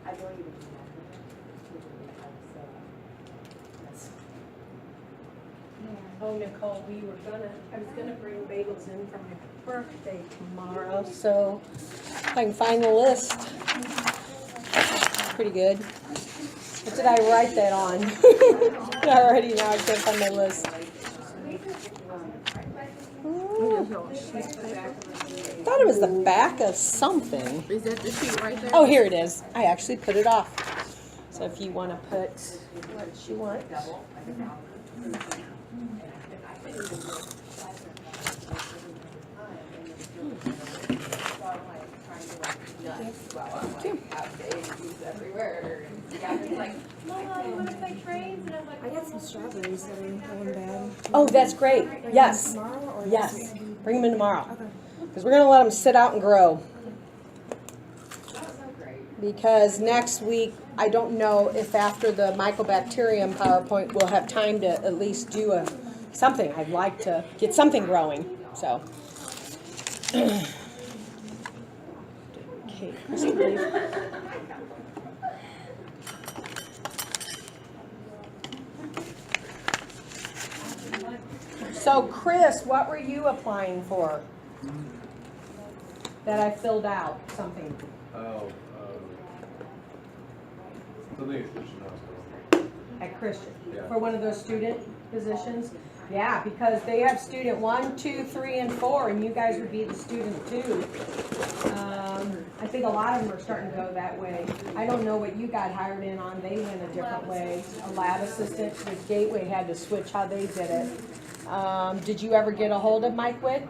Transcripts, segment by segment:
I don't even know. Oh, Nicole, I was gonna bring bagels in for my birthday tomorrow, so if I can find the list. Pretty good. What did I write that on? Already now I can't find my list. I thought it was the back of something. Is that the sheet right there? Oh, here it is. I actually put it off. So if you want to put what you want. I got some strawberries that are going bad. Oh, that's great. Yes. Tomorrow or Yes. next week? Bring them in tomorrow. Okay. Because we're going to let them sit out and grow. Because next week, I don't know if after the mycobacterium PowerPoint we'll have time to at least do something. I'd like to get something growing. So. Okay, Christy. So, Chris, what were you applying for? That I filled out something. Oh, something at Christian Hospital. At Christian, Yeah. for one of those student positions? Yeah, because they have student 1, 2, 3, and 4, and you guys would be the student 2. I think a lot of them are starting to go that way. I don't know what you got hired in on, they went a different way. A lab assistant, because Gateway had to switch how they did it. Did you ever get a hold of Mike Witt?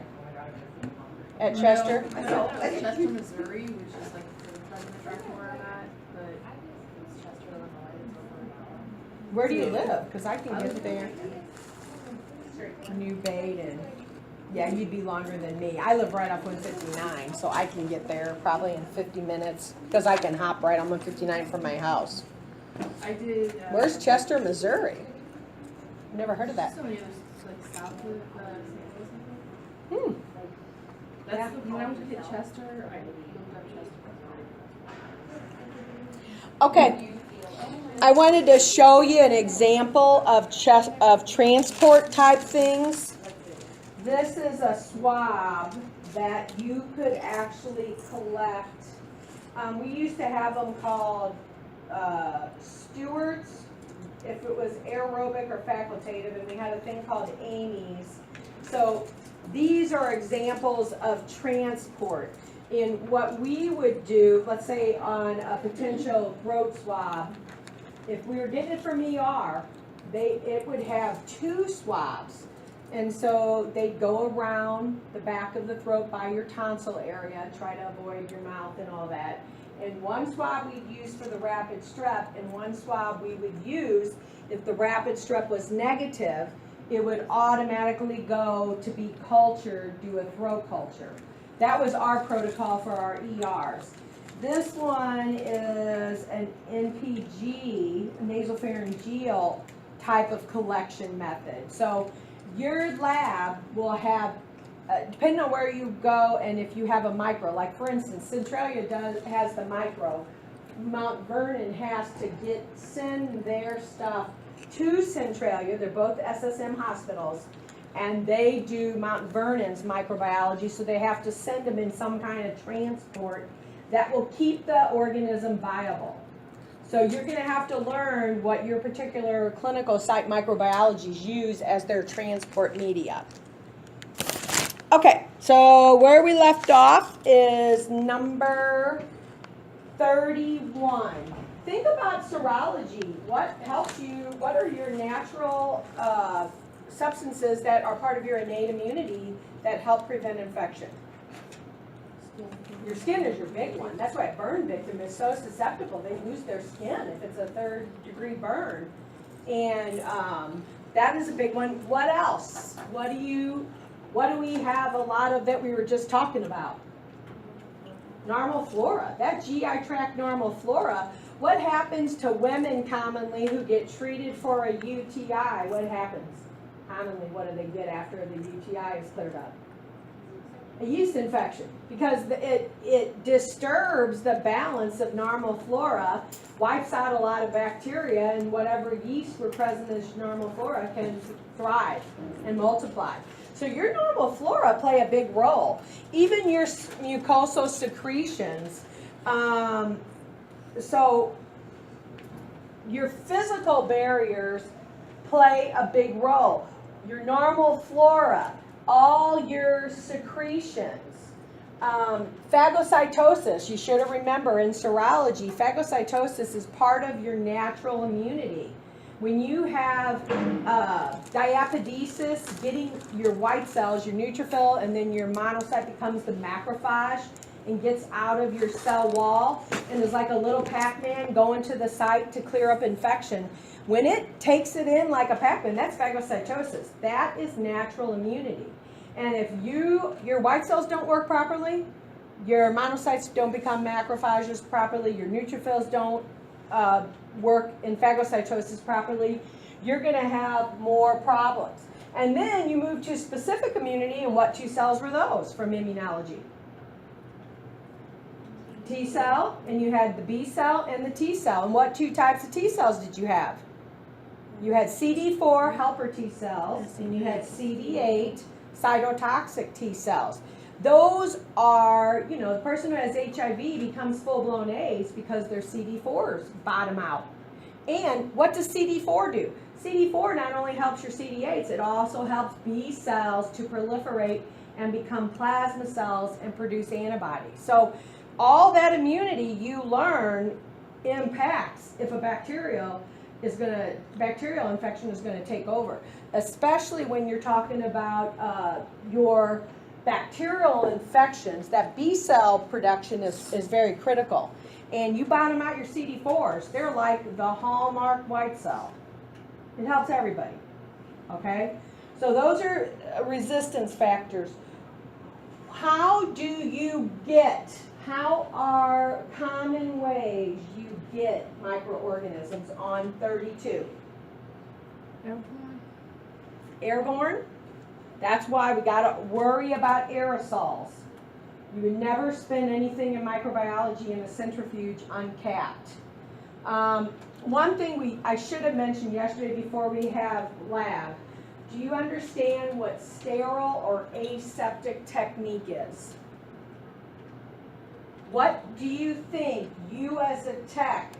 At Chester? I know Chester, Missouri, which is like the president director where I'm at, but it's Chester, Illinois. Where do you live? Because I can get there. New Bait and, yeah, you'd be longer than me. I live right off 159, so I can get there probably in 50 minutes because I can hop right on 159 from my house. I did. Where's Chester, Missouri? Never heard of that. So many others, like south of St. Louis. Hmm. That's the, when I was at Chester, I looked up Chester. Okay. I wanted to show you an example of transport type things. This is a swab that you could actually collect. We used to have them called stewards, if it was aerobic or facultative, and we had a thing called Amy's. So these are examples of transport. In what we would do, let's say on a potential throat swab, if we were getting it from ER, it would have 2 swabs. And so they'd go around the back of the throat by your tonsil area, try to avoid your mouth and all that. And one swab we'd use for the rapid strep, and one swab we would use if the rapid strep was negative, it would automatically go to be cultured, do a throat culture. That was our protocol for our ERs. This one is an NPG, nasopharyngeal type of collection method. So your lab will have, depending on where you go and if you have a micro, like for instance, Centralia has the micro. Mount Vernon has to send their stuff to Centralia. They're both SSM hospitals, and they do Mount Vernon's microbiology, so they have to send them in some kind of transport that will keep the organism viable. So you're going to have to learn what your particular clinical site microbiologies use as their transport media. Okay, so where we left off is number 31. Think about serology. What helps you, what are your natural substances that are part of your innate immunity that help prevent infection? Your skin is your big one. That's why a burn victim is so susceptible. They lose their skin if it's a 3rd-degree burn. And that is a big one. What else? What do we have a lot of that we were just talking about? Normal flora. That GI tract normal flora. What happens to women commonly who get treated for a UTI? What happens? Commonly, what do they get after the UTI is cleared up? A yeast infection, because it disturbs the balance of normal flora, wipes out a lot of bacteria, and whatever yeast were present as normal flora can thrive and multiply. So your normal flora play a big role. Even your mucosal secretions. So your physical barriers play a big role. Your normal flora, all your secretions. Phagocytosis, you should remember in serology, phagocytosis is part of your natural immunity. When you have diapedesis, getting your white cells, your neutrophil, and then your monocyte becomes the macrophage and gets out of your cell wall and is like a little Pac-Man going to the site to clear up infection. When it takes it in like a Pac-Man, that's phagocytosis. That is natural immunity. And if your white cells don't work properly, your monocytes don't become macrophages properly, your neutrophils don't work in phagocytosis properly, you're going to have more problems. And then you move to specific immunity, and what two cells were those from immunology? T cell, and you had the B cell and the T cell. And what two types of T cells did you have? You had CD4 helper T cells, and you had CD8 cytotoxic T cells. Those are, the person who has HIV becomes full-blown AIDS because their CD4s bottom out. And what does CD4 do? CD4 not only helps your CD8s, it also helps B cells to proliferate and become plasma cells and produce antibodies. So all that immunity you learn impacts if a bacterial infection is going to take over, especially when you're talking about your bacterial infections. That B cell production is very critical. And you bottom out your CD4s, they're like the hallmark white cell. It helps everybody, okay? So those are resistance factors. How are common ways you get microorganisms on 32? Airborne. That's why we got to worry about aerosols. You would never spend anything in microbiology in a centrifuge uncapped. One thing I should have mentioned yesterday before we have lab. Do you understand what sterile or aseptic technique is? What do you think you as a tech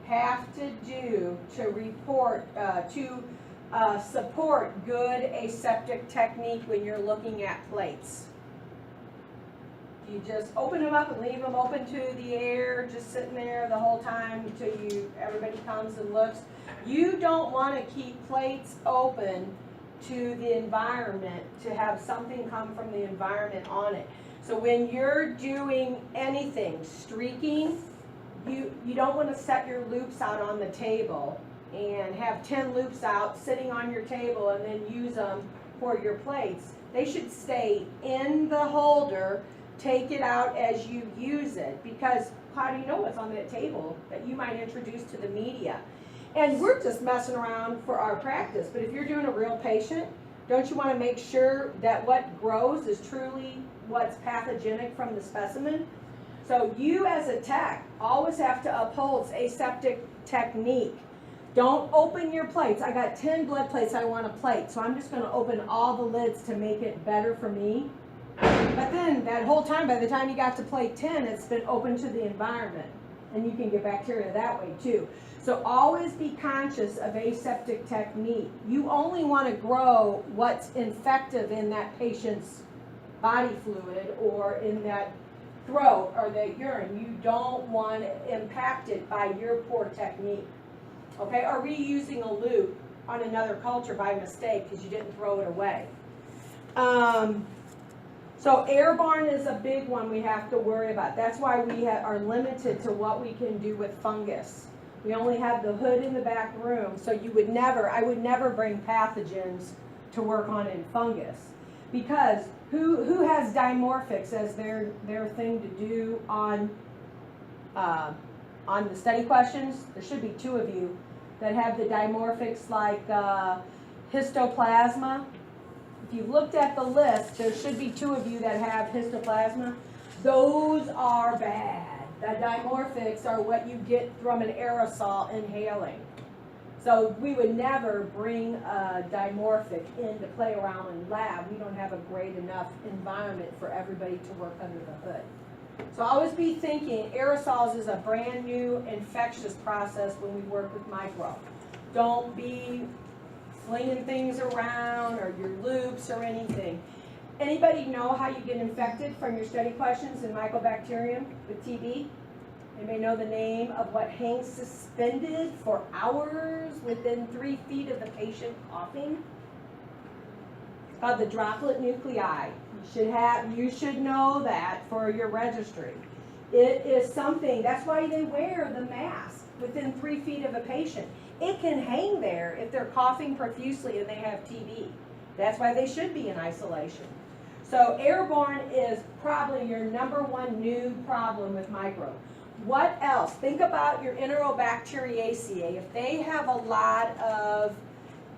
have to do to report, support good aseptic technique when you're looking at plates? Do you just open them up and leave them open to the air, just sitting there the whole time until everybody comes and looks? You don't want to keep plates open to the environment to have something come from the environment on it. So when you're doing anything, streaking, you don't want to set your loops out on the table and have 10 loops out sitting on your table and then use them for your plates. They should stay in the holder, take it out as you use it, because how do you know what's on that table that you might introduce to the media? And we're just messing around for our practice, but if you're doing a real patient, don't you want to make sure that what grows is truly what's pathogenic from the specimen? So you as a tech always have to uphold aseptic technique. Don't open your plates. I got 10 blood plates I want to plate, so I'm just going to open all the lids to make it better for me. But then that whole time, by the time you got to plate 10, it's been open to the environment, and you can get bacteria that way too. So always be conscious of aseptic technique. You only want to grow what's infective in that patient's body fluid or in that throat or the urine. You don't want to impact it by your poor technique. Okay, or reusing a loop on another culture by mistake because you didn't throw it away. So airborne is a big one we have to worry about. That's why we are limited to what we can do with fungus. We only have the hood in the back room, so I would never bring pathogens to work on in fungus. Because who has dimorphics as their thing to do on the study questions? There should be 2 of you that have the dimorphics like histoplasma. if you've looked at the list, there should be 2 of you that have histoplasma. Those are bad. The dimorphics are what you get from an aerosol inhaling. So we would never bring a dimorphic in to play around in lab. We don't have a great enough environment for everybody to work under the hood. So always be thinking aerosols is a brand new infectious process when we work with micro. Don't be flinging things around or your loops or anything. Anybody know how you get infected from your study questions in Mycobacterium with TB? Anybody know the name of what hangs suspended for hours within 3 feet of the patient coughing? It's called the droplet nuclei. You should know that for your registry. It is something, that's why they wear the mask within 3 feet of a patient. It can hang there if they're coughing profusely and they have TB. That's why they should be in isolation. So airborne is probably your #1 new problem with micro. What else? Think about your Enterobacteriaceae. If they have a lot of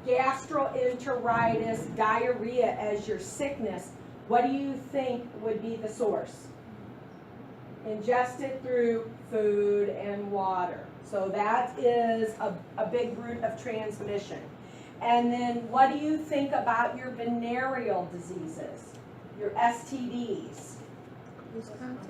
gastroenteritis, diarrhea as your sickness, what do you think would be the source? Ingested through food and water. So that is a big route of transmission. And then what do you think about your venereal diseases? Your STDs?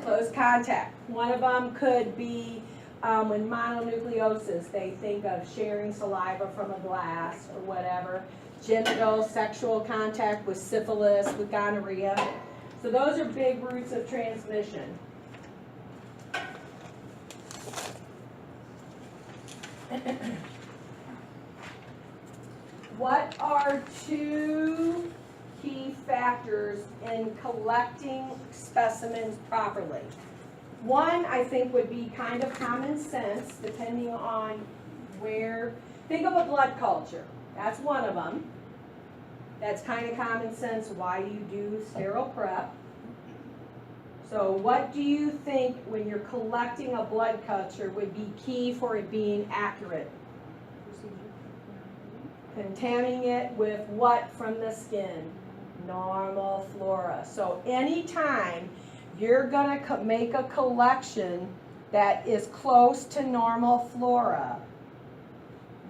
Close contact. One of them could be when mononucleosis, they think of sharing saliva from a glass or whatever. Genital, sexual contact with syphilis, with gonorrhea. So those are big routes of transmission. What are 2 key factors in collecting specimens properly? One, I think, would be kind of common sense, depending on where. Think of a blood culture. That's one of them. That's kind of common sense why you do sterile prep. So what do you think when you're collecting a blood culture would be key for it being accurate? Contaminating it with what from the skin? Normal flora. So anytime you're going to make a collection that is close to normal flora,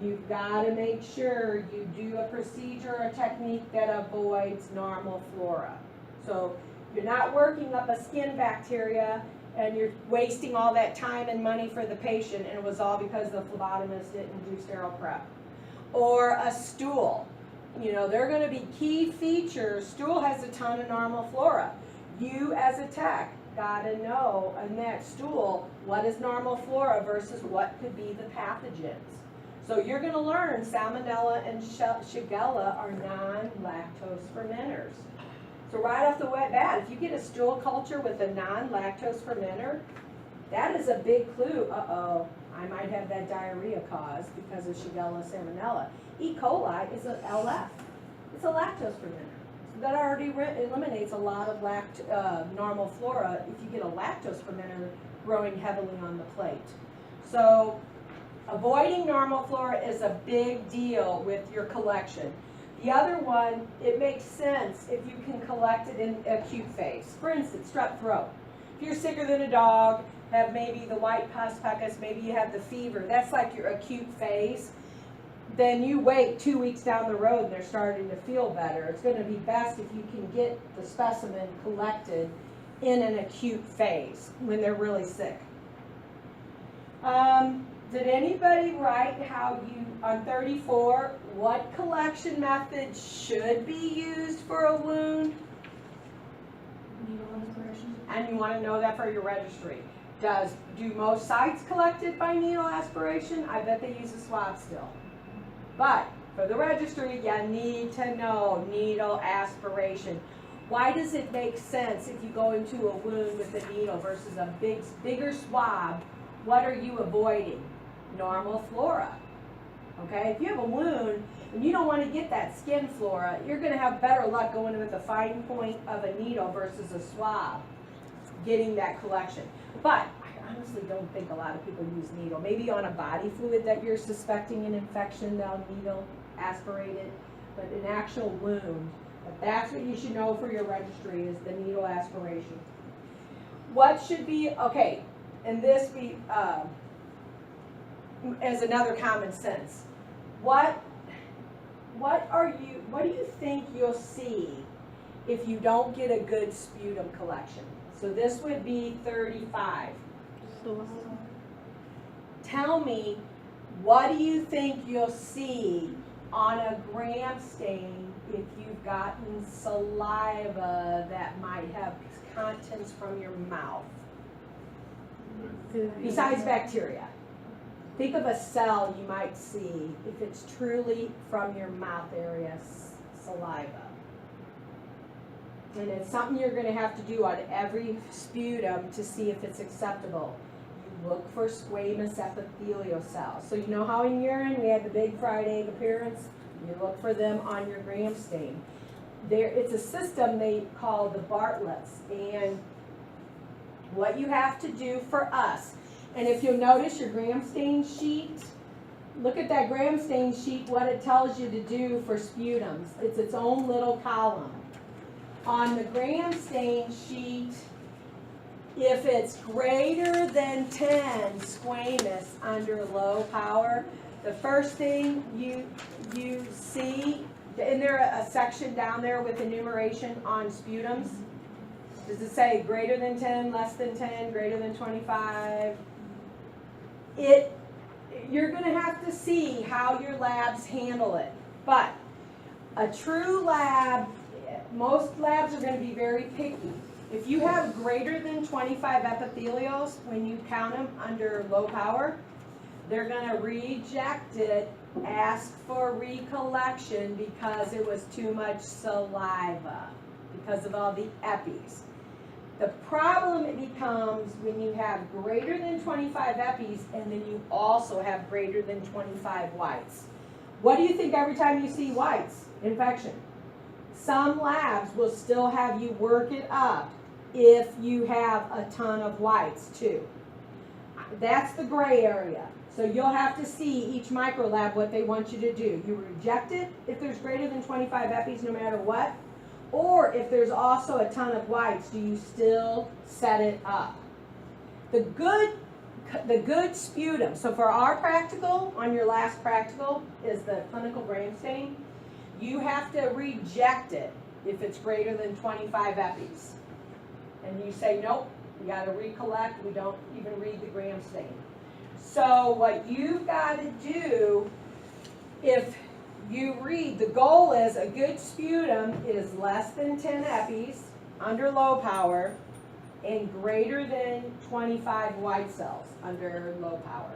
you've got to make sure you do a procedure or technique that avoids normal flora. So you're not working up a skin bacteria and you're wasting all that time and money for the patient, and it was all because the phlebotomist didn't do sterile prep. Or a stool. You know, they're going to be key features. Stool has a ton of normal flora. You as a tech got to know in that stool what is normal flora versus what could be the pathogens. So you're going to learn Salmonella and Shigella are non-lactose fermenters. So right off the bat, if you get a stool culture with a non-lactose fermenter, that is a big clue. Uh-oh, I might have that diarrhea caused because of Shigella Salmonella. E. coli is an LF. It's a lactose fermenter. So that already eliminates a lot of normal flora if you get a lactose fermenter growing heavily on the plate. So avoiding normal flora is a big deal with your collection. The other one, it makes sense if you can collect it in acute phase. For instance, strep throat. If you're sicker than a dog, have maybe the white pus puckus, maybe you have the fever, that's like your acute phase. Then you wait 2 weeks down the road and they're starting to feel better. It's going to be best if you can get the specimen collected in an acute phase when they're really sick. Did anybody write how you, on 34, what collection method should be used for a wound? Needle aspiration. And you want to know that for your registry. Do most sites collected by needle aspiration? I bet they use a swab still. But for the registry, you need to know needle aspiration. Why does it make sense if you go into a wound with a needle versus a bigger swab? What are you avoiding? Normal flora. Okay, if you have a wound and you don't want to get that skin flora, you're going to have better luck going with a fine point of a needle versus a swab, getting that collection. But I honestly don't think a lot of people use needle. Maybe on a body fluid that you're suspecting an infection, they'll needle aspirate it. But an actual wound, But that's what you should know for your registry is the needle aspiration. What should be, okay, and this be, as another common sense. What do you think you'll see if you don't get a good sputum collection? So this would be 35. Tell me, what do you think you'll see on a gram stain if you've gotten saliva that might have contents from your mouth? Besides bacteria. Think of a cell you might see if it's truly from your mouth area, saliva. And it's something you're going to have to do on every sputum to see if it's acceptable. You look for squamous epithelial cells. So you know how in urine we had the big fried egg appearance? You look for them on your gram stain. It's a system they call the Bartlett's. And what you have to do for us, and if you'll notice your gram stain sheet, look at that gram stain sheet, what it tells you to do for sputums. It's its own little column. On the gram stain sheet, if it's greater than 10 squamous under low power, the first thing you see, isn't there a section down there with enumeration on sputums? Does it say greater than 10, less than 10, greater than 25? You're going to have to see how your labs handle it. But a true lab, most labs are going to be very picky. If you have greater than 25 epithelials, when you count them under low power, they're going to reject it, ask for recollection because it was too much saliva, because of all the epis. The problem it becomes when you have greater than 25 epis and then you also have greater than 25 whites. What do you think every time you see whites? Infection. Some labs will still have you work it up if you have a ton of whites too. That's the gray area. So you'll have to see each microlab what they want you to do. You reject it if there's greater than 25 epis no matter what. Or if there's also a ton of whites, do you still set it up? The good sputum, so for our practical, on your last practical, is the clinical gram stain. You have to reject it if it's greater than 25 epis. And you say, nope, we got to recollect, we don't even read the gram stain. So what you've got to do, if you read, the goal is a good sputum is less than 10 epis, under low power, and greater than 25 white cells under low power.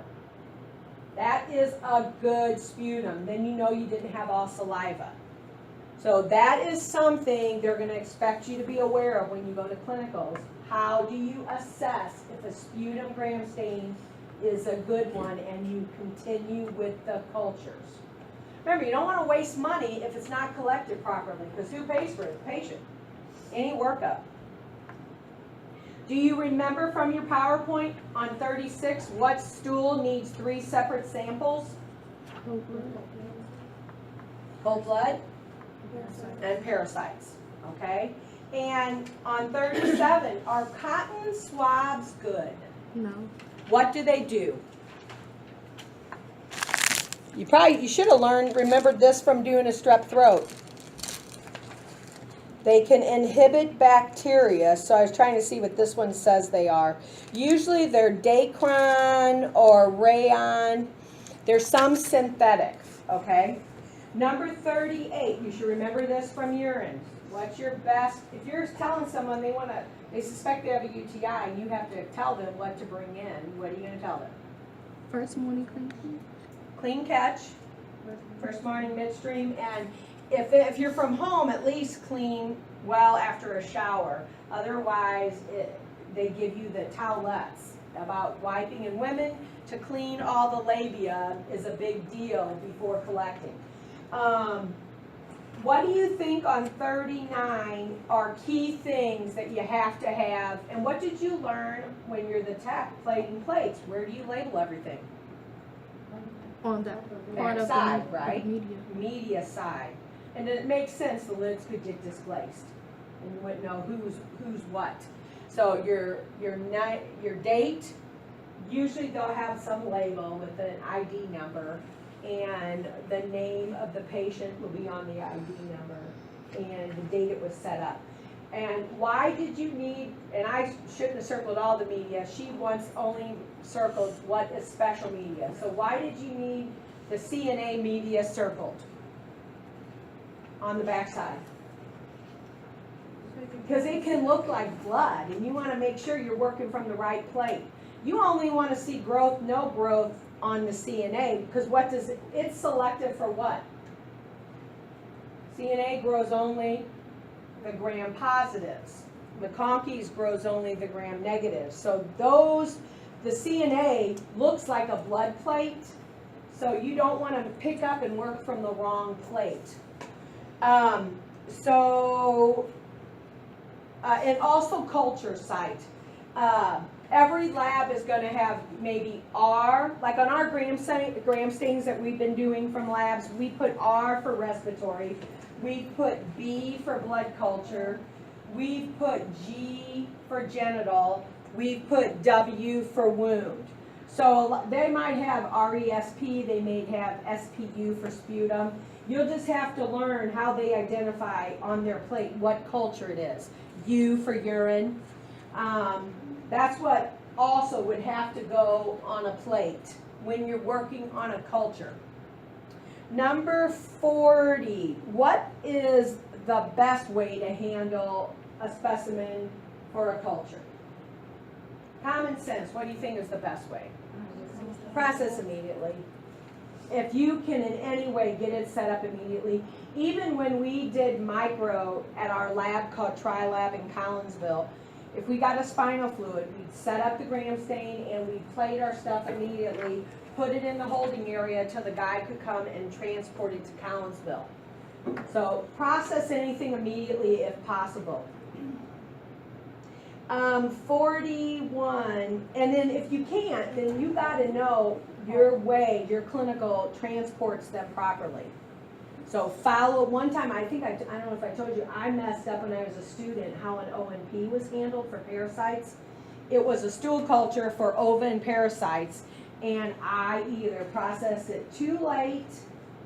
That is a good sputum. Then you know you didn't have all saliva. So that is something they're going to expect you to be aware of when you go to clinicals. How do you assess if a sputum gram stain is a good one and you continue with the cultures? Remember, you don't want to waste money if it's not collected properly, because who pays for it? The patient. Any workup. Do you remember from your PowerPoint on 36 what stool needs 3 separate samples? Whole blood and parasites. Okay? And on 37, are cotton swabs good? No. What do they do? You should have remembered this from doing a strep throat. They can inhibit bacteria, so I was trying to see what this one says they are. Usually they're Dacron or Rayon. There's some synthetics, okay? Number 38, you should remember this from urine. What's your best, if you're telling someone they suspect they have a UTI, and you have to tell them what to bring in, what are you going to tell them? First morning clean. Clean catch, first morning midstream, and if you're from home, at least clean well after a shower. Otherwise, they give you the towelettes about wiping. In women, to clean all the labia is a big deal before collecting. What do you think on 39 are key things that you have to have? And what did you learn when you're the tech, plating plates? Where do you label everything? On that part Back of side, the right? media. Media side. And it makes sense, the lids could get displaced, and you wouldn't know who's what. So your date, usually they'll have some label with an ID number, and the name of the patient will be on the ID number, and the date it was set up. And why did you need, and I shouldn't have circled all the media, she once only circled what is special media. So why did you need the CNA media circled on the backside? Because it can look like blood, and you want to make sure you're working from the right plate. You only want to see growth, no growth on the CNA, because what does it, it's selective for what? CNA grows only the gram positives. McConkey's grows only the gram negatives. So those, the CNA looks like a blood plate, so you don't want to pick up and work from the wrong plate. And also culture site. Every lab is going to have maybe R, like on our gram stains that we've been doing from labs, we put R for respiratory, we put B for blood culture, we've put G for genital, we've put W for wound. So they might have RESP, they may have SPU for sputum. You'll just have to learn how they identify on their plate what culture it is. U for urine. That's what also would have to go on a plate when you're working on a culture. Number 40, what is the best way to handle a specimen for a culture? Common sense, what do you think is the best way? Process immediately. If you can in any way get it set up immediately. Even when we did micro at our lab called TriLab in Collinsville, if we got a spinal fluid, we'd set up the gram stain and we'd plate our stuff immediately, put it in the holding area until the guy could come and transport it to Collinsville. So process anything immediately if possible. 41, and then if you can't, then you got to know your way, your clinical transports them properly. So follow, one time, I don't know if I told you, I messed up when I was a student how an O&P was handled for parasites. It was a stool culture for ova and parasites, and I either processed it too late,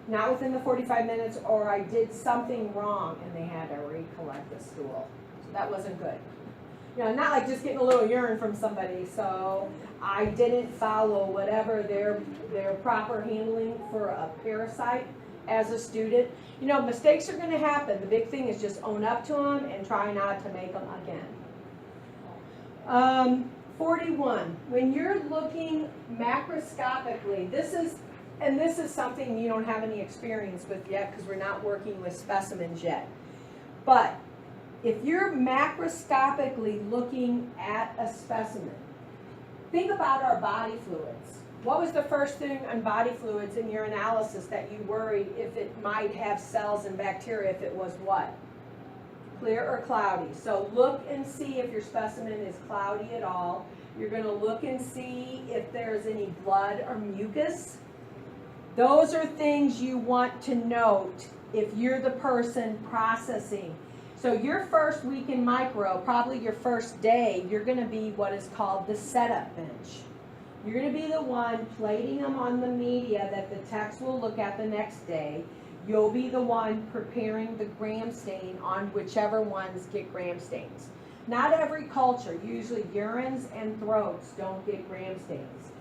not within the 45 minutes, or I did something wrong and they had to recollect the stool. So that wasn't good. You know, not like just getting a little urine from somebody, so I didn't follow whatever their proper handling for a parasite as a student. You know, mistakes are going to happen. The big thing is just own up to them and try not to make them again. 41, when you're looking macroscopically, this is something you don't have any experience with yet because we're not working with specimens yet. But if you're macroscopically looking at a specimen, think about our body fluids. What was the first thing on body fluids in your analysis that you worried if it might have cells and bacteria, if it was what? Clear or cloudy? So look and see if your specimen is cloudy at all. You're going to look and see if there's any blood or mucus. Those are things you want to note if you're the person processing. So your first week in micro, probably your first day, you're going to be what is called the setup bench. You're going to be the one plating them on the media that the techs will look at the next day. You'll be the one preparing the gram stain on whichever ones get gram stains. Not every culture, usually urines and throats don't get gram stains.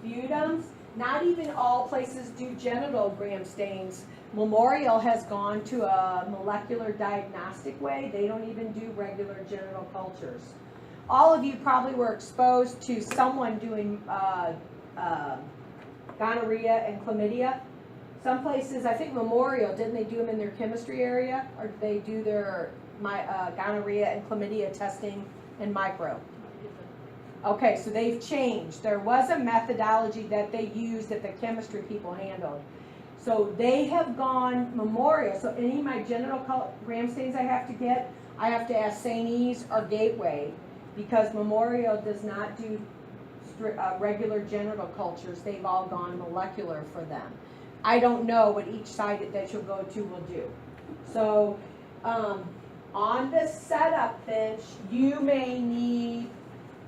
Sputums, not even all places do genital gram stains. Memorial has gone to a molecular diagnostic way. They don't even do regular genital cultures. All of you probably were exposed to someone doing gonorrhea and chlamydia. Some places, I think Memorial, didn't they do them in their chemistry area? Or did they do their gonorrhea and chlamydia testing in micro? Okay, so they've changed. There was a methodology that they used that the chemistry people handled. So they have gone Memorial. So any of my genital gram stains I have to ask St. E's or Gateway, because Memorial does not do regular genital cultures. They've all gone molecular for them. I don't know what each site that you'll go to will do. So, on the setup bench, you may need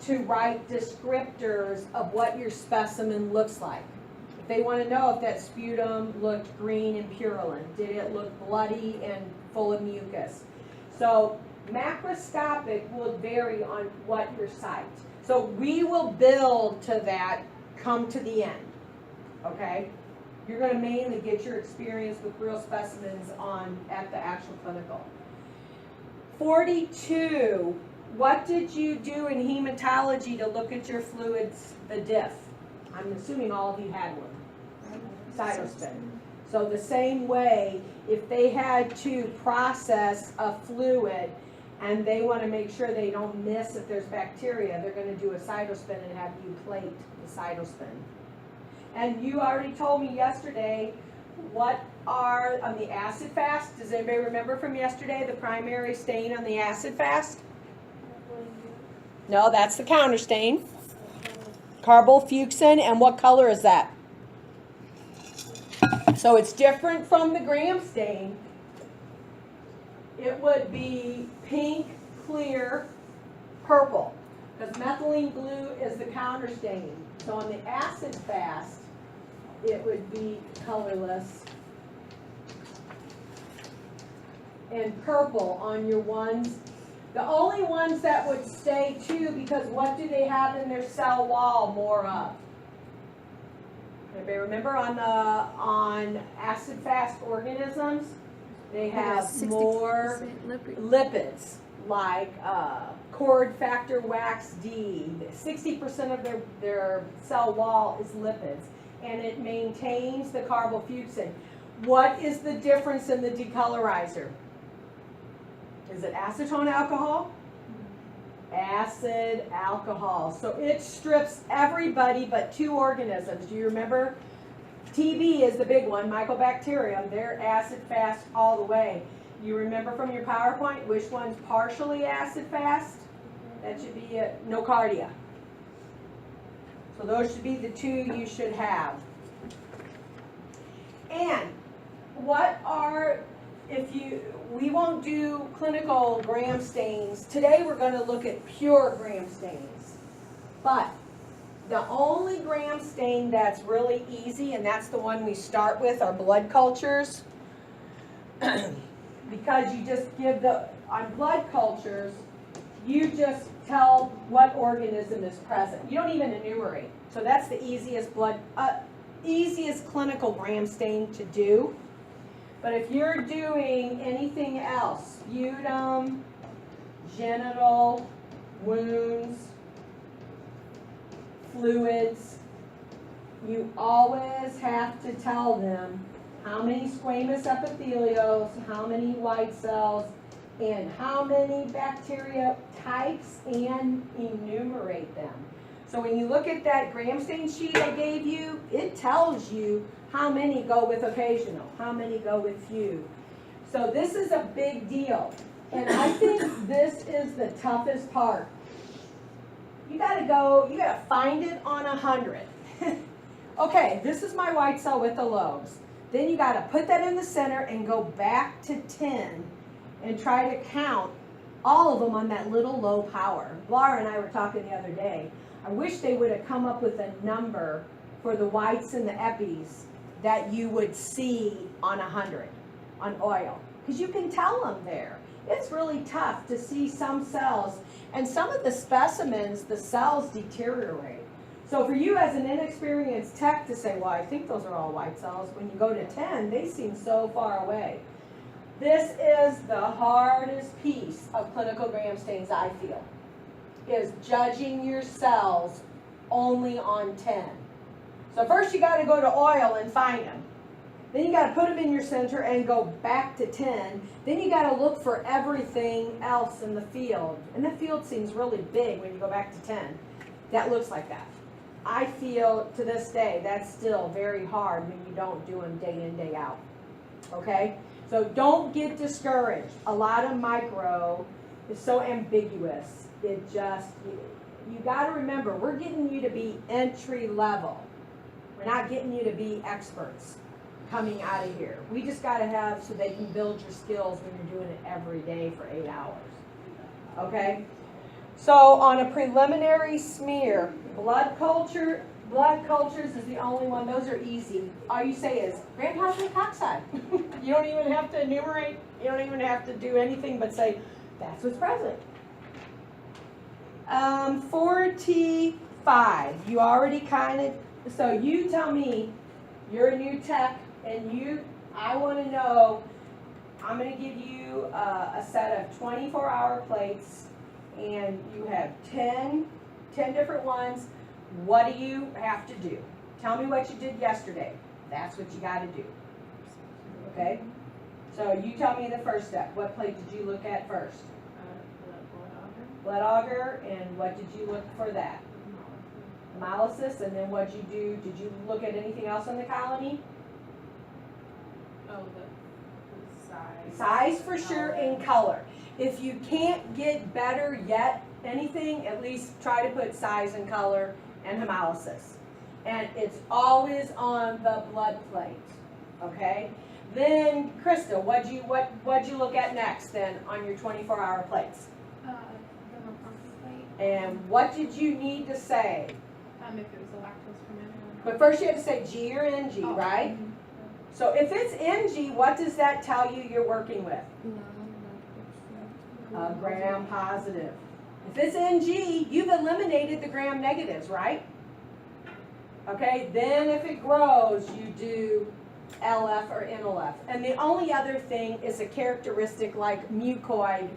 to write descriptors of what your specimen looks like. If they want to know if that sputum looked green and purulent, did it look bloody and full of mucus? So macroscopic will vary on what your site. So we will build to that come to the end, okay? You're going to mainly get your experience with real specimens at the actual clinical. 42, what did you do in hematology to look at your fluids, the diff? I'm assuming all of you had one. Cytospin. So the same way, if they had to process a fluid and they want to make sure they don't miss if there's bacteria, they're going to do a cytospin and have you plate the cytospin. And you already told me yesterday what are, on the acid fast, does anybody remember from yesterday the primary stain on the acid fast? No, that's the counter stain. Carbolfuchsin, and what color is that? So it's different from the gram stain. It would be pink, clear, purple, because methylene blue is the counter stain. So on the acid fast, it would be colorless. And purple on your ones. The only ones that would stay too, because what do they have in their cell wall more of? Anybody remember on acid fast organisms, they have more lipids, like cord factor wax D. 60% of their cell wall is lipids, and it maintains the carbolfuchsin. What is the difference in the decolorizer? Is it acetone alcohol? Acid alcohol. So it strips everybody but 2 organisms. Do you remember? TB is the big one, Mycobacterium. They're acid fast all the way. You remember from your PowerPoint which one's partially acid fast? That should be a Nocardia. So those should be the 2 you should have. And what are, we won't do clinical gram stains. Today we're going to look at pure gram stains. But the only gram stain that's really easy, and that's the one we start with, are blood cultures. Because you just give on blood cultures, you just tell what organism is present. You don't even enumerate. So that's the easiest easiest clinical gram stain to do. But if you're doing anything else, sputum, genital, wounds, fluids, you always have to tell them how many squamous epithelials, how many white cells, and how many bacteria types, and enumerate them. So when you look at that gram stain sheet I gave you, it tells you how many go with occasional, how many go with few. So this is a big deal. And I think this is the toughest part. You gotta find it on 100. Okay, this is my white cell with the lobes. Then you gotta put that in the center and go back to 10 and try to count all of them on that little low power. Laura and I were talking the other day. I wish they would have come up with a number for the whites and the epis that you would see on 100 on oil, because you can tell them there. It's really tough to see some cells, and some of the specimens, the cells deteriorate. So for you as an inexperienced tech to say, well, I think those are all white cells, when you go to 10, they seem so far away. This is the hardest piece of clinical gram stains, I feel, is judging your cells only on 10. So first you got to go to oil and find them. Then you got to put them in your center and go back to 10. Then you got to look for everything else in the field. And the field seems really big when you go back to 10. That looks like that. I feel to this day that's still very hard when you don't do them day in, day out. Okay? So don't get discouraged. A lot of micro is so ambiguous. It just, you got to remember, we're getting you to be entry level. We're not getting you to be experts. coming out of here. We just gotta have so they can build your skills when you're doing it every day for 8 hours. Okay? So on a preliminary smear, blood cultures is the only one. Those are easy. All you say is gram-positive cocci. You don't even have to enumerate. You don't even have to do anything but say, that's what's present. 45. You already kind of, so you tell me, you're a new tech, and I want to know, I'm going to give you a set of 24-hour plates, and you have 10 different ones. What do you have to do? Tell me what you did yesterday. That's what you got to do. Okay? So you tell me the first step. What plate did you look at first? The Blood auger, and what did you look for that? Hemolysis, and then what did you do? Did you look at anything else in the colony? Oh, the size. Size for sure, and color. If you can't get better yet, anything, at least try to put size and color and hemolysis. And it's always on the blood plate, okay? Then, Krista, what'd you look at next then on your 24-hour plates? The McConkie plate. And what did you need to say? If it was a lactose ferment or not. But first you have to say G or NG, Oh, right? mhm. So if it's NG, what does that tell you you're working with? Gram positive. If it's NG, you've eliminated the gram negatives, right? Okay, then if it grows, you do LF or NLF. And the only other thing is a characteristic like mucoid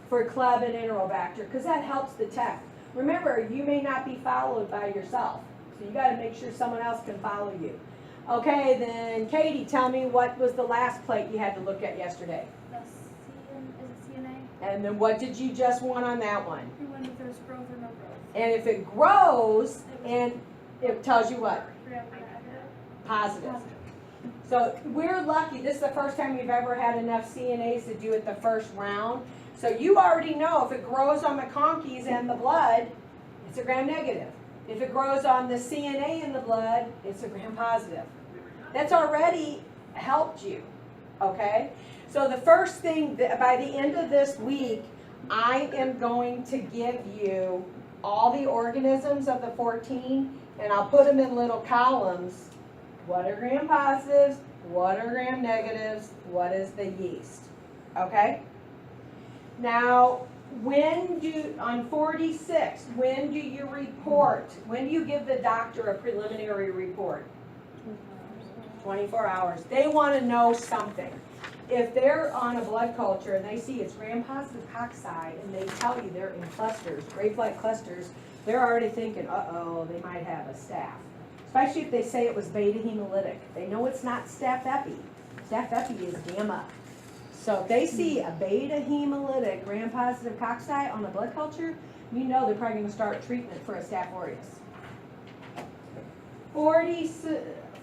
for Kleb and Enterobacter, because that helps the tech. Remember, you may not be followed by yourself, so you got to make sure someone else can follow you. Okay, then Katie, tell me what was the last plate you had to look at yesterday? The is it CNA? And then what did you just want on that one? We wonder if there's growth or no growth. And if it grows, and it tells you what? Gram negative. Positive. So we're lucky, this is the first time we've ever had enough CNAs to do it the first round. So you already know if it grows on the conchies and the blood, it's a gram negative. If it grows on the CNA in the blood, it's a gram positive. That's already helped you, okay? So the first thing, by the end of this week, I am going to give you all the organisms of the 14, and I'll put them in little columns. What are gram positives? What are gram negatives? What is the yeast? Okay? Now, on 46, when do you report? When do you give the doctor a preliminary report? 24 hours. They want to know something. If they're on a blood culture and they see it's gram-positive cocci and they tell you they're in clusters, grape-like clusters, they're already thinking, uh-oh, they might have a staph. Especially if they say it was beta hemolytic. They know it's not staph epi. Staph epi is gamma. So if they see a beta hemolytic gram-positive cocci on a blood culture, you know they're probably going to start treatment for a Staph aureus.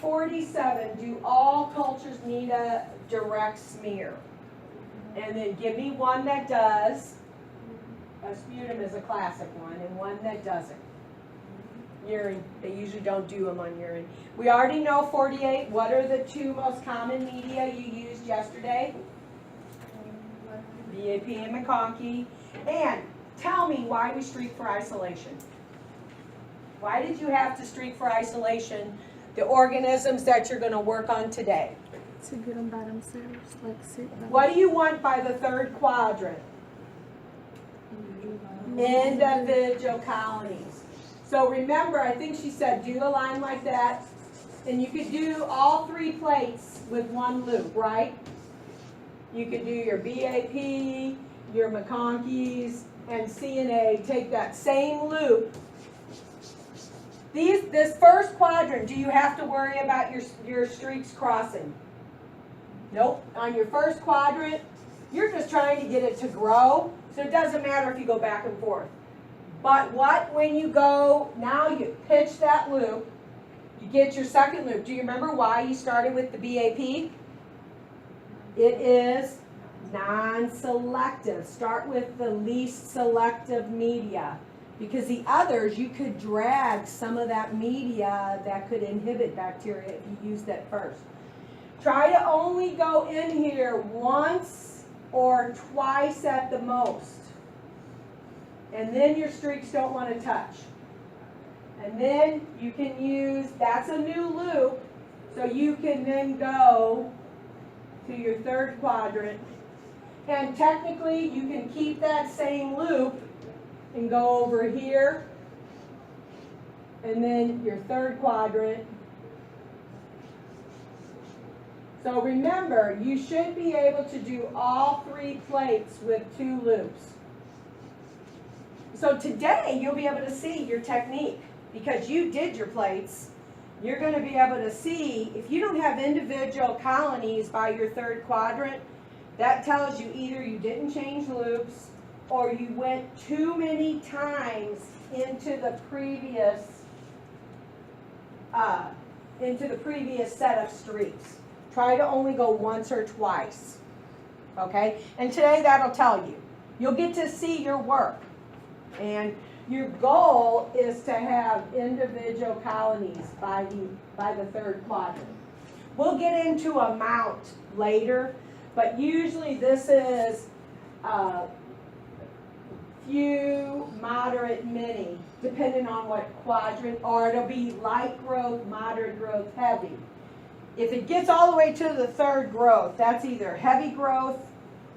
47, do all cultures need a direct smear? And then give me one that does. A sputum is a classic one, and one that doesn't. Urine, they usually don't do them on urine. We already know 48. What are the two most common media you used yesterday? BAP and McConkie. And tell me why we streak for isolation. Why did you have to streak for isolation the organisms that you're going to work on today? To get them by themselves, like sit by What do you want by the third quadrant? Individual colonies. So remember, I think she said do a line like that, and you could do all 3 plates with one loop, right? You could do your BAP, your McConkies, and CNA. Take that same loop. This first quadrant, do you have to worry about your streaks crossing? Nope. On your first quadrant, you're just trying to get it to grow, so it doesn't matter if you go back and forth. But when you go, now you pitch that loop, you get your second loop. Do you remember why you started with the BAP? It is non-selective. Start with the least selective media. Because the others, you could drag some of that media that could inhibit bacteria if you use that first. Try to only go in here once or twice at the most. And then your streaks don't want to touch. And then you can use, that's a new loop, so you can then go to your third quadrant. And technically, you can keep that same loop and go over here, and then your third quadrant. So remember, you should be able to do all 3 plates with 2 loops. So today, you'll be able to see your technique because you did your plates. You're going to be able to see, if you don't have individual colonies by your third quadrant, that tells you either you didn't change loops or you went too many times into the previous set of streaks. Try to only go once or twice. Okay? And today that'll tell you. You'll get to see your work. And your goal is to have individual colonies by the third quadrant. We'll get into amount later, but usually this is few, moderate, many, depending on what quadrant, or it'll be light growth, moderate growth, heavy. If it gets all the way to the third growth, that's either heavy growth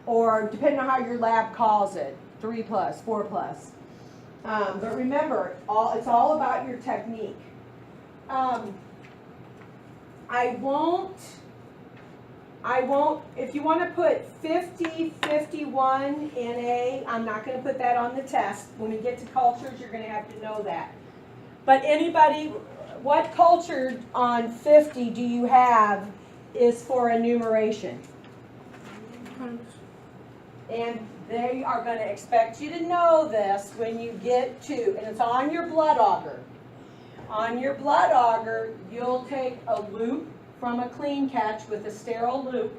or, depending on how your lab calls it, 3+, 4+. But remember, it's all about your technique. I won't, if you want to put 50, 51 in A, I'm not going to put that on the test. When we get to cultures, you're going to have to know that. But anybody, what culture on 50 do you have is for enumeration? And they are going to expect you to know this when you get to, and it's on your blood auger. On your blood auger, you'll take a loop from a clean catch with a sterile loop,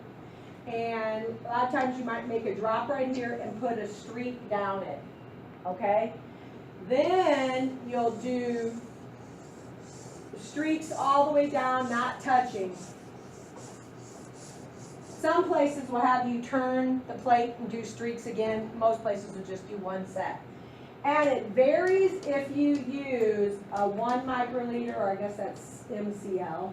and a lot of times you might make a drop right here and put a streak down it, okay? Then you'll do streaks all the way down, not touching. Some places will have you turn the plate and do streaks again. Most places will just do one set. And it varies if you use a 1 microliter, or I guess that's MCL,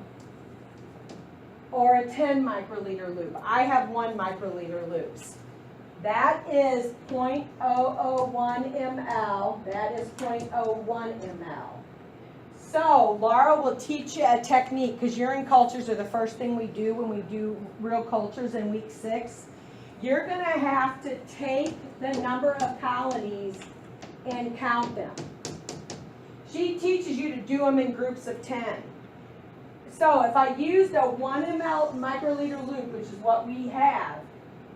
or a 10 microliter loop. I have 1 microliter loops. That is 0.001 ml. That is 0.01 ml. So Laura will teach you a technique, because urine cultures are the first thing we do when we do real cultures in week 6. You're going to have to take the number of colonies and count them. She teaches you to do them in groups of 10. So if I used a 1 ml microliter loop, which is what we have,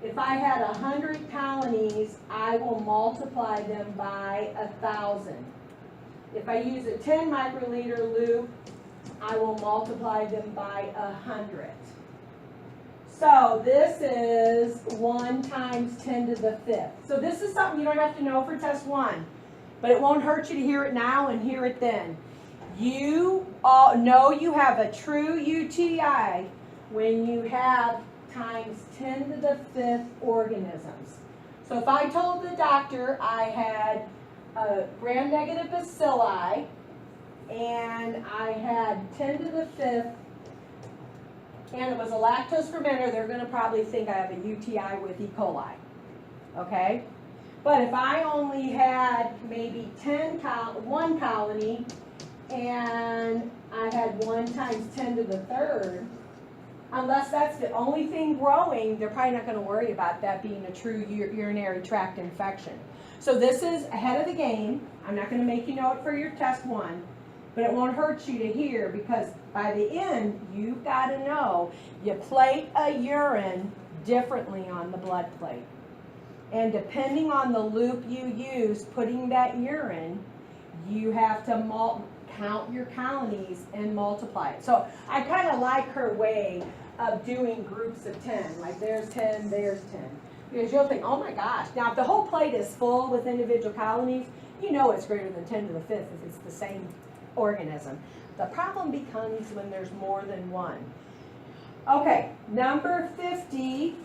if I had 100 colonies, I will multiply them by 1,000. If I use a 10 microliter loop, I will multiply them by 100. So this is 1 times 10 to the 5th. So this is something you don't have to know for test 1, but it won't hurt you to hear it now and hear it then. You all know you have a true UTI when you have times 10 to the 5th organisms. So if I told the doctor I had a gram-negative bacilli, and I had 10 to the 5th, and it was a lactose fermenter, they're going to probably think I have a UTI with E. coli, okay? But if I only had maybe 1 colony, and I had 1 times 10 to the 3rd, unless that's the only thing growing, they're probably not going to worry about that being a true urinary tract infection. So this is ahead of the game. I'm not going to make you know it for your test 1, but it won't hurt you to hear, because by the end, you've got to know you plate a urine differently on the blood plate. And depending on the loop you use putting that urine, you have to count your colonies and multiply it. So I kind of like her way of doing groups of 10, like there's 10, there's 10. Because you'll think, oh my gosh. Now, if the whole plate is full with individual colonies, you know it's greater than 10 to the 5th if it's the same organism. The problem becomes when there's more than one. Okay, number 50,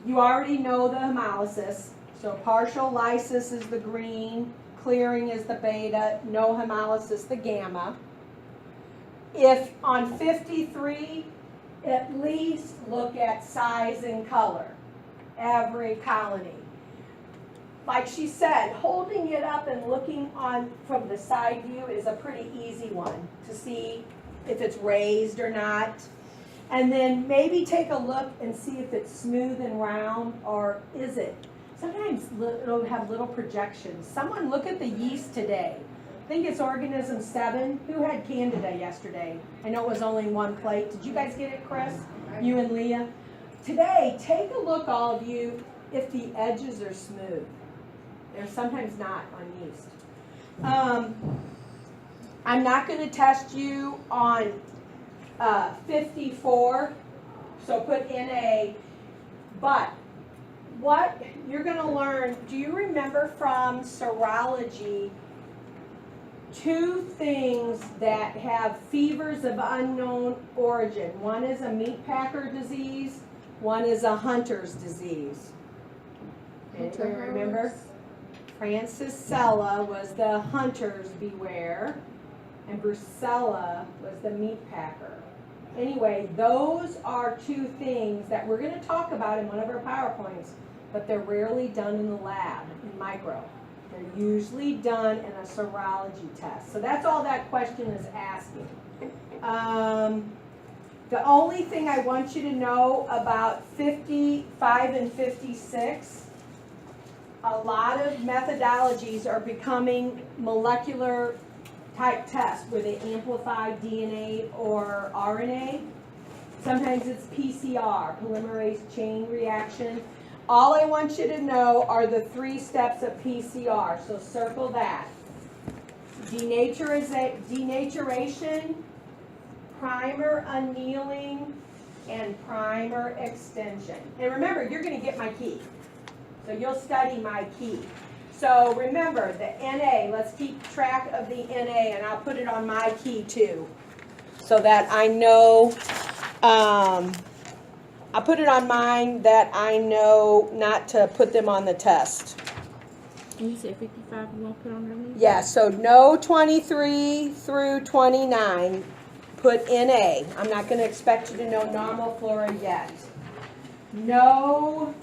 you already know the hemolysis. So partial lysis is the green, clearing is the beta, no hemolysis the gamma. If on 53, at least look at size and color, every colony. Like she said, holding it up and looking on from the side view is a pretty easy one to see if it's raised or not. And then maybe take a look and see if it's smooth and round, or is it? Sometimes it'll have little projections. Someone look at the yeast today. I think it's organism 7. Who had Candida yesterday? I know it was only one plate. Did you guys get it, Chris? You and Leah? Today, take a look, all of you, if the edges are smooth. They're sometimes not on yeast. I'm not going to test you on 54, so put NA, but what you're going to learn, do you remember from serology 2 things that have fevers of unknown origin? One is a meat packer disease, one is a Hunter's disease. Anybody remember? Francisella was the Hunter's beware, and Brucella was the meat packer. Anyway, those are 2 things that we're going to talk about in one of our PowerPoints, but they're rarely done in the lab, in micro. They're usually done in a serology test. So that's all that question is asking. The only thing I want you to know about 55 and 56, a lot of methodologies are becoming molecular type tests where they amplify DNA or RNA. Sometimes it's PCR, polymerase chain reaction. All I want you to know are the 3 steps of PCR, so circle that. Denaturation, primer annealing, and primer extension. And remember, you're going to get my key. So you'll study my key. So remember, the NA, let's keep track of the NA, and I'll put it on my key too, so that I know, I'll put it on mine that I know not to put them on the test. And you said 55 you won't put on underneath? Yeah, so no 23 through 29, put NA. I'm not going to expect you to know normal flora yet. No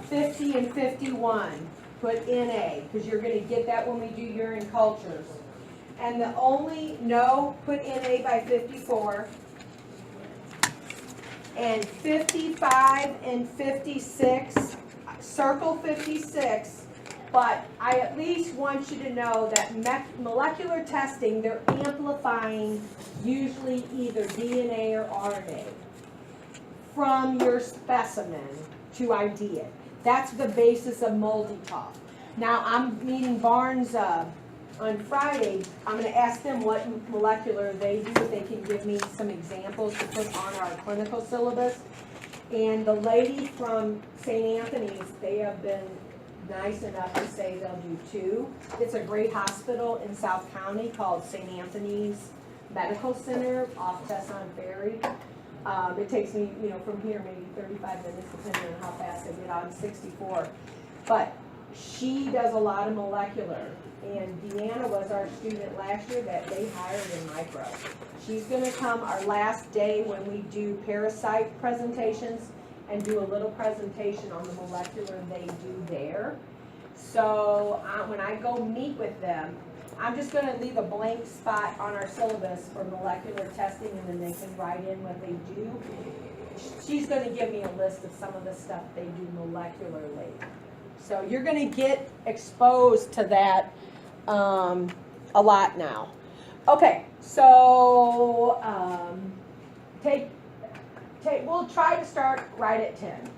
50 and 51, put NA, because you're going to get that when we do urine cultures. And the only put NA by 54. And 55 and 56, circle 56, but I at least want you to know that molecular testing, they're amplifying usually either DNA or RNA from your specimen to ID it. That's the basis of Moldy Talk. Now, I'm meeting Barnes on Friday. I'm going to ask them what molecular they do, if they can give me some examples to put on our clinical syllabus. And the lady from St. Anthony's, they have been nice enough to say they'll do 2. It's a great hospital in South County called St. Anthony's Medical Center off Tesson Ferry. It takes me, from here maybe 35 minutes, depending on how fast I get on 64. But she does a lot of molecular. And Deanna was our student last year that they hired in micro. She's going to come our last day when we do parasite presentations and do a little presentation on the molecular they do there. So when I go meet with them, I'm just going to leave a blank spot on our syllabus for molecular testing, and then they can write in what they do. She's going to give me a list of some of the stuff they do molecularly. So you're going to get exposed to that a lot now. Okay, so we'll try to start right at 10.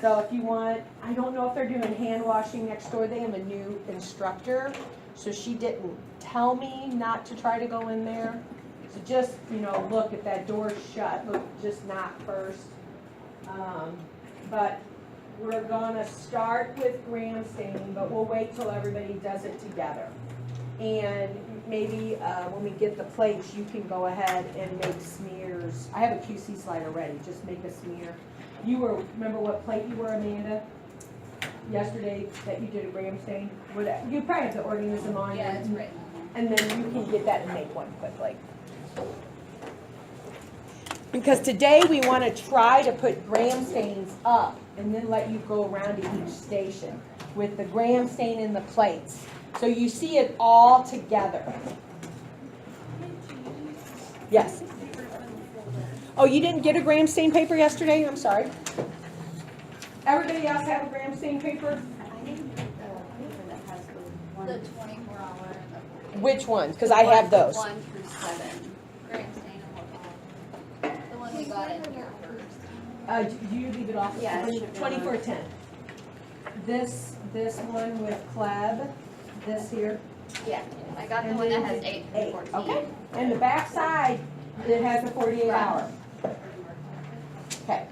So if you want, I don't know if they're doing hand washing next door. They have a new instructor, so she didn't tell me not to try to go in there. So just, look if that door's shut, look, just knock first. But we're gonna start with gram staining, but we'll wait till everybody does it together. And maybe, when we get the plates, you can go ahead and make smears. I have a QC slider ready, just make a smear. Remember what plate you were, Amanda? Yesterday, that you did a gram stain? You probably have the organism on. Yeah, it's written. And then you can get that and make one quickly. Because today we want to try to put gram stains up and then let you go around to each station with the gram stain in the plates. So you see it all together. Yes. Oh, you didn't get a gram stain paper yesterday? I'm sorry. Everybody else have a gram stain paper? I didn't get the paper that has the 24-hour and the. Which ones? Because I have those. 1 through 7. Grand stain and what? The one we got in here first. Do you leave it off? Yeah, it should be on. 2410. This one with Kleb, this here. Yeah, I got the And one that then has 8 8, through 14. okay. And the back side, it has the 48 hour. Okay.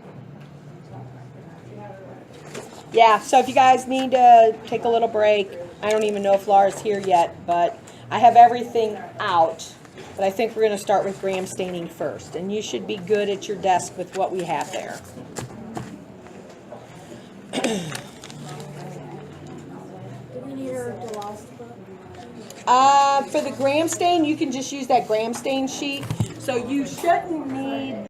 Yeah, so if you guys need to take a little break, I don't even know if Laura's here yet, but I have everything out. But I think we're going to start with gram staining first. And you should be good at your desk with what we have there. Do we need her to lost book? For the gram stain, you can just use that gram stain sheet. So you shouldn't need